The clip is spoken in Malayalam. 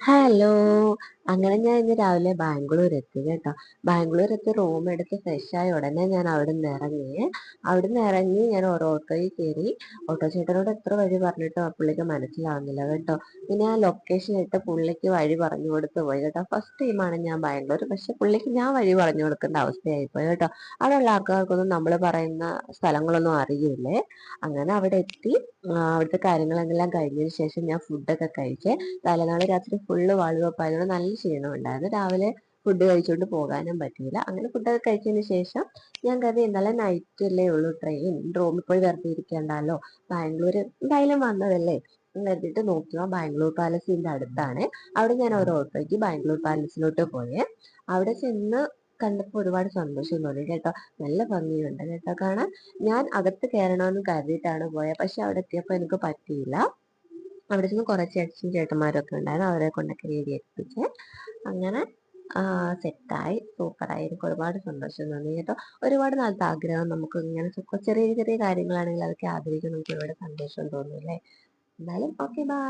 ഹലോ. അങ്ങനെ ഞാൻ ഇന്ന് രാവിലെ ബാംഗ്ലൂർ എത്തി കേട്ടോ. ബാംഗ്ലൂർ എത്തി റൂം എടുത്ത് ഫ്രഷായ ഉടനെ ഞാൻ അവിടുന്ന് ഇറങ്ങി. ഞാൻ ഒരു ഓട്ടോയിൽ കയറി. ഓട്ടോ ചേട്ടനോട് എത്ര വഴി പറഞ്ഞിട്ടോ ആ പുള്ളിക്ക് മനസ്സിലാവുന്നില്ല കേട്ടോ. പിന്നെ ആ ലൊക്കേഷൻ ഇട്ട് പുള്ളിക്ക് വഴി പറഞ്ഞു കൊടുത്ത് പോയി കേട്ടോ. ഫസ്റ്റ് ടൈമാണ് ഞാൻ ബാംഗ്ലൂർ, പക്ഷെ പുള്ളിക്ക് ഞാൻ വഴി പറഞ്ഞു കൊടുക്കേണ്ട അവസ്ഥയായി പോയി കേട്ടോ. അവിടെയുള്ള ആൾക്കാർക്കൊന്നും നമ്മൾ പറയുന്ന സ്ഥലങ്ങളൊന്നും അറിയില്ലേ. അങ്ങനെ അവിടെ എത്തി. അവിടുത്തെ കാര്യങ്ങളെല്ലാം കഴിഞ്ഞതിന് ശേഷം ഞാൻ ഫുഡൊക്കെ കഴിച്ച്. തലേനാള് രാത്രി ഫുള്ള് വാൾവെപ്പായതുകൊണ്ട് നല്ല ക്ഷീണമുണ്ടായിരുന്നു. രാവിലെ ഫുഡ് കഴിച്ചുകൊണ്ട് പോകാനും പറ്റിയില്ല. അങ്ങനെ ഫുഡൊക്കെ കഴിച്ചതിന് ശേഷം ഞാൻ കരുതി ഇന്നലെ നൈറ്റല്ലേ ഉള്ളൂ ട്രെയിൻ, റൂമിൽ പോയി വെറുതെ ഇരിക്കേണ്ടല്ലോ, ബാംഗ്ലൂർ എന്തായാലും വന്നതല്ലേ എന്ന് കരുതിയിട്ട് നോക്കിയോ ബാംഗ്ലൂർ പാലസിന്റെ അടുത്താണ്. അവിടെ ഞാൻ ഒരു ഓട്ടോയ്ക്ക് ബാംഗ്ലൂർ പാലസിലോട്ട് പോയേ. അവിടെ ചെന്ന് കണ്ടപ്പോൾ ഒരുപാട് സന്തോഷം തോന്നി കേട്ടോ. നല്ല ഭംഗിയുണ്ട് കേട്ടോ കാണാൻ. ഞാൻ അകത്ത് കയറണമെന്ന് കരുതിയിട്ടാണ് പോയത്, പക്ഷെ അവിടെ എത്തിയപ്പോൾ എനിക്ക് പറ്റിയില്ല. അവിടെ ചെന്ന് കുറേ ചേച്ചിയും ചേട്ടന്മാരൊക്കെ ഉണ്ടായിരുന്നു. അവരെ കൊണ്ടൊക്കെ റെഡിയാക്കിപ്പിച്ച് അങ്ങനെ സെറ്റായി. സൂപ്പറായി. എനിക്ക് ഒരുപാട് സന്തോഷം തോന്നി കേട്ടോ. ഒരുപാട് നാളത്തെ ആഗ്രഹം, നമുക്ക് ഇങ്ങനെ ചെറിയ ചെറിയ കാര്യങ്ങളാണെങ്കിൽ അതൊക്കെ ആഗ്രഹിക്കാൻ നമുക്ക് ഒരുപാട് സന്തോഷം തോന്നും അല്ലേ. എന്തായാലും ഓക്കെ, ബൈ.